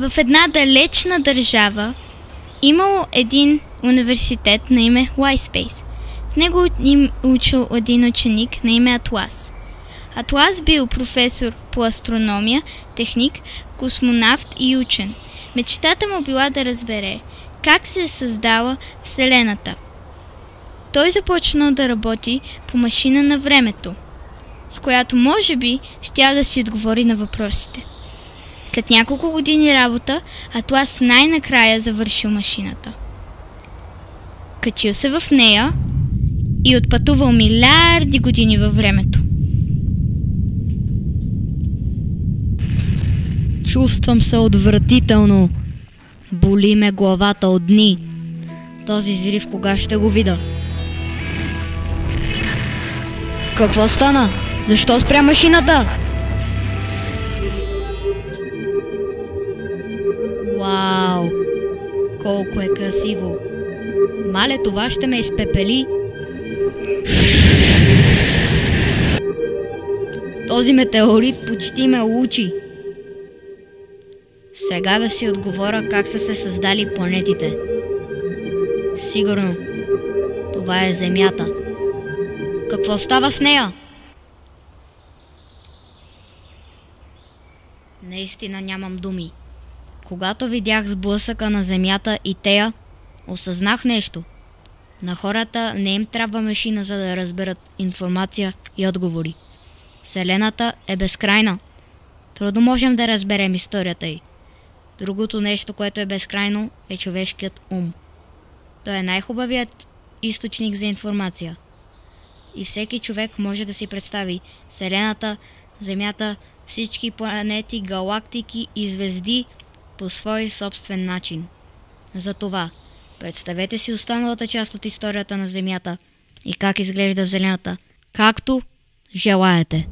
В една далечна държава имало един университет на име Лайспейс. В него им учил един ученик на име Атлас. Атлас бил професор по астрономия, техник, космонавт и учен. Мечтата му била да разбере как се е създала Вселената. Той започнал да работи по машина на времето, с която може би щял да си отговори на въпросите. След няколко години работа, Атлас най-накрая завършил машината. Качил се в нея и отпътувал милиарди години във времето. Чувствам се отвратително. Боли ме главата от дни. Този взрив кога ще го видя? Какво стана? Защо спря машината? Вау! Колко е красиво! Мале, това ще ме изпепели. Този метеорит почти ме учи. Сега да си отговоря как са се създали планетите. Сигурно, това е Земята. Какво става с нея? Наистина нямам думи. Когато видях сблъсъка на Земята и тея, осъзнах нещо. На хората не им трябва машина, за да разберат информация и отговори. Вселената е безкрайна. Трудно можем да разберем историята й. Другото нещо, което е безкрайно, е човешкият ум. Той е най-хубавият източник за информация. И всеки човек може да си представи Вселената, Земята, всички планети, галактики и звезди по свой собствен начин. Затова представете си останалата част от историята на Земята и как изглежда Вселената, както желаете.